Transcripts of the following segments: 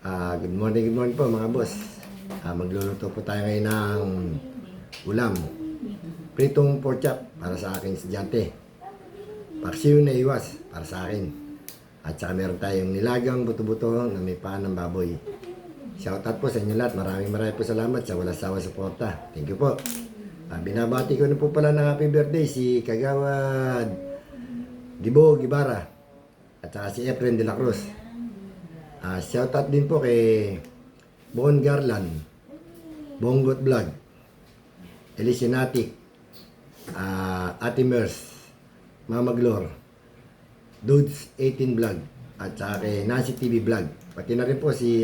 Good morning po mga boss. Magluluto po tayo ngayon ng ulam. Pritong pork chop para sa aking estudyante. Paksiw na iwas para sa akin. At saka meron tayong nilagang buto-buto na may paan ng baboy. Shoutout po sa inyo lahat. Maraming po salamat sa walang sawa suporta. Thank you po. Binabati ko na po pala ng happy birthday si Kagawad Gibo Gibara at saka si Efren de la Cruz. Shoutout din po kay Bon Garland, Bongot Vlog, Elisinatic, Ate Mers, Mama Glor, Dudes 18 Vlog, at saka kay Nancy TV Vlog. Pati na rin po si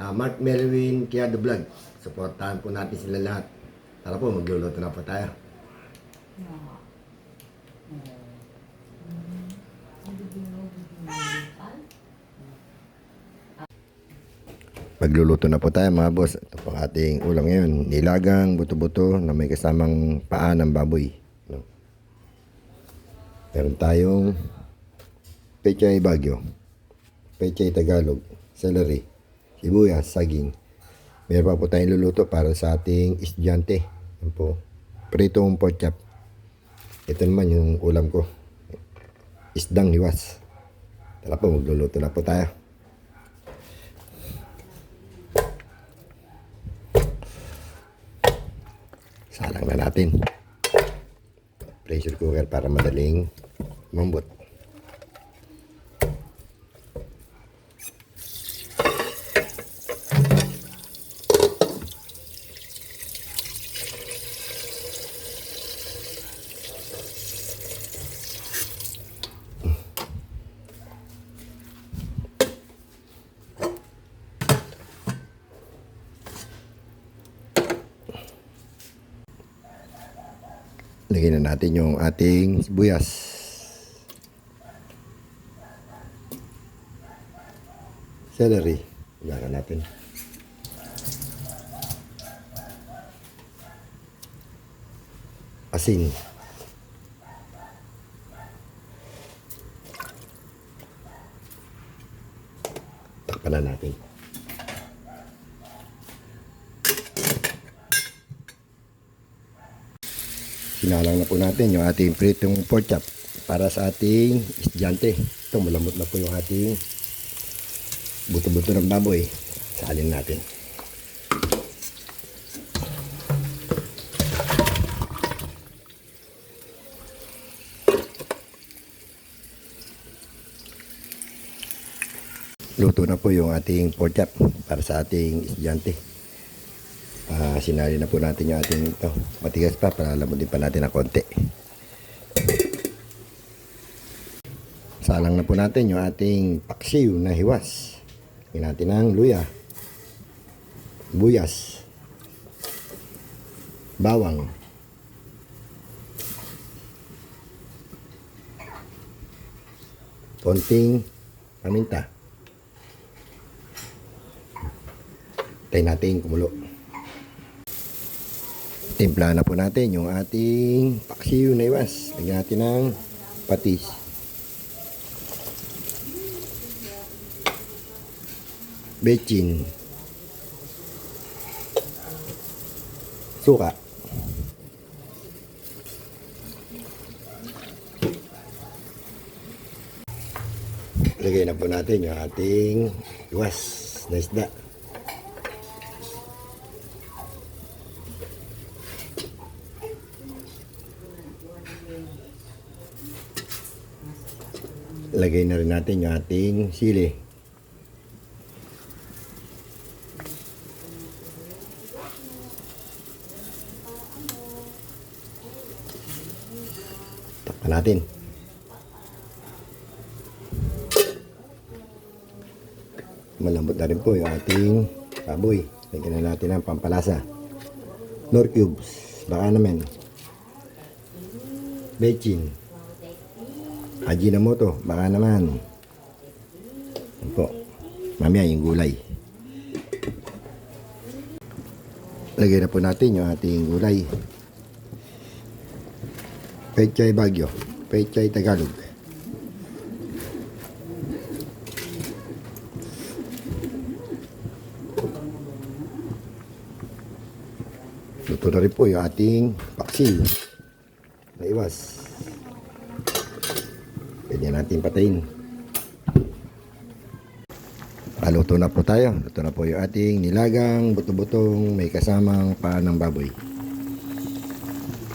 Mark Melvin Kiado Vlog. Suportahan po natin sila lahat. Tara po, magluluto na po tayo. Magluluto na po tayo mga boss. Ito po ating ulam ngayon. Nilagang buto-buto na may kasamang paa ng baboy. Meron tayong pechay Baguio, pechay Tagalog, celery, sibuyas, saging. Meron pa po tayong luluto para sa ating estudyante. Yan po. Pritong pork chop. Ito naman yung ulam ko. Isdang hiwas. Tara po, magluluto na po tayo. Salang na natin. Pressure cooker para madaling mambot. Lagyan na natin yung ating sibuyas. Celery. Lagyan natin. Asin. Takpan na natin. Sinalang na po natin yung ating pritong pork chop para sa ating estudyante. Ito, malambot na po yung ating buto-buto ng baboy. Salin natin. Luto na po yung ating pork chop para sa ating estudyante. Sinali na po natin yung ating ito. Matigas pa para lamudin pa natin ng konti. Salang na po natin yung ating paksiw na hiwas. Lagyan natin ng luya, buyas, bawang, konting paminta. Tayo natin kumulo. Timpla na po natin yung ating paksiw na iwas. Lagyan natin ng patis. Bechin. Suka. Lagyan na po natin yung ating iwas na isda. Lagay na rin natin yung ating sili. Takpan natin. Malambot na rin po yung ating baboy. Lagyan na natin ng pampalasa. Nor cubes. Baka naman. Bechin. Ajinomoto, baka naman. Yan po. Mamaya yung gulay. Lagay na po natin yung ating gulay. Pechay Baguio, Pechay Tagalog. Luto na rin po yung ating paksiw na iwas. Pwede natin patayin. Luto na po tayo. Luto na po yung ating nilagang buto-butong may kasamang paa ng baboy.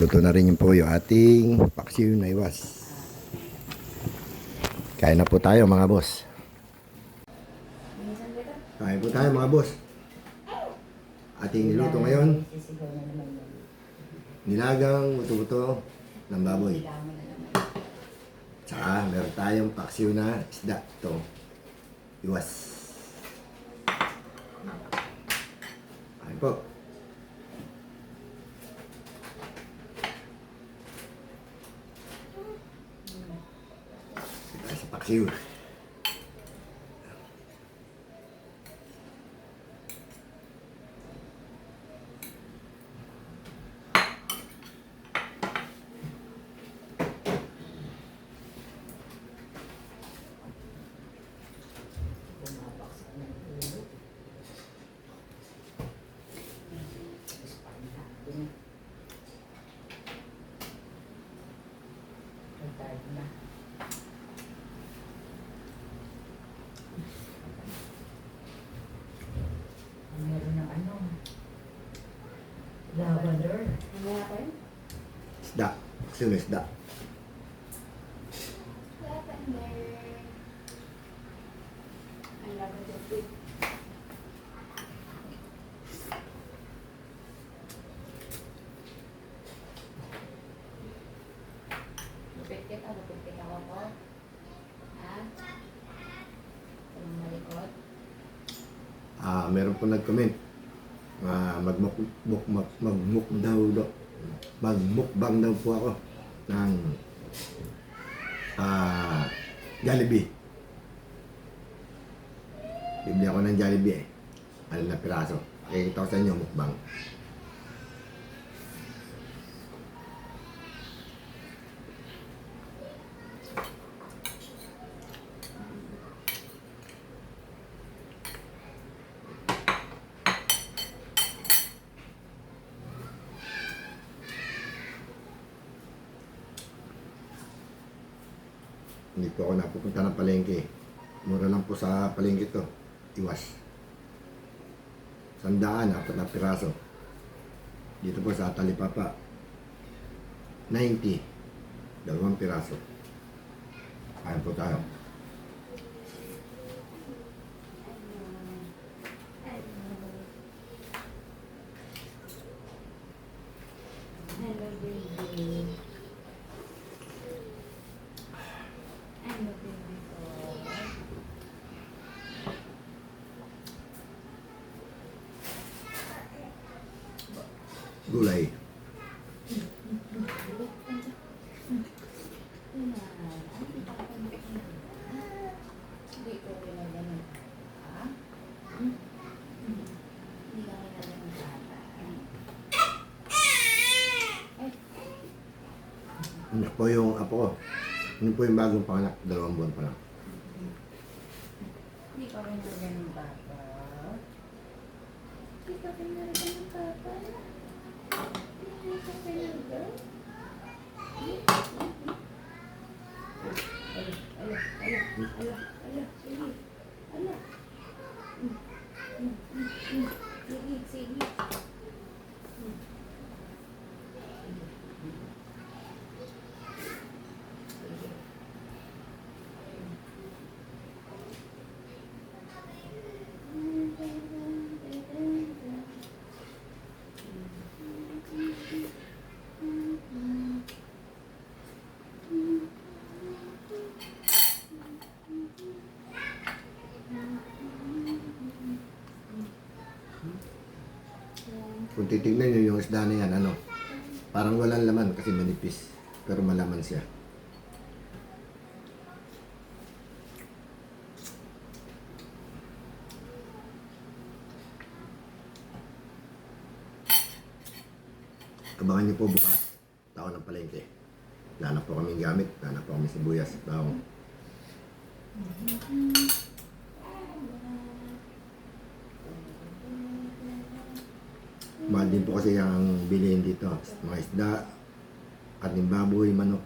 Luto na rin po yung ating paksiw na iwas. Kain na po tayo mga boss. Kain po tayo mga boss. Ating niluto ngayon, nilagang buto-buto ng baboy. Tsaka meron tayong paksiw na isda. Ito, iwas. Kain po. Ito sa paksiw. Meron ng ano, lavender. Isda. Paksiw na isda. Lupit ako po. Ha? Anong malikot? Meron po nag-comment. Magmukbang daw po ako ng Jollibee. Bibili ako ng Jollibee eh. Alam na piraso. Pakikita ko sa inyo mukbang. Hindi po ako napupunta ng palengke. Mura lang po sa palengke to. Iwas. 100, 4 na piraso. Dito po sa Talipapa, 90, 2 piraso. Kain po tayo. Hello, baby. Ano, baby ko? Gulay. Hindi ko ginaganon. Ha? Hindi ka ginaganon bata. Ano po yung apo ko? Ano po yung bagong panganak? 2 buwan pa lang. Hindi ka ginaganon bata. Hindi ka ginaganon bata. Hindi ka ginaganon. Sige. Kung titignan nyo yung isda na yan, ano, parang walang laman kasi manipis. Pero malaman siya. Abangan nyo po bukas. Tao ng palengke. Nanap po kaming gamit. Nanap po kami sibuyas. Bawang. Mahal din po kasi ang bilihin dito. Mga isda, ating baboy, manok.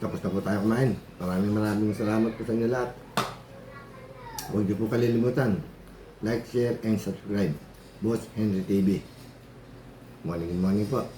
Tapos na po tayo kumain. Maraming salamat po sa inyo lahat. Huwag niyo po kalilimutan. Like, share, and subscribe. Boss Henry TV. Morning po.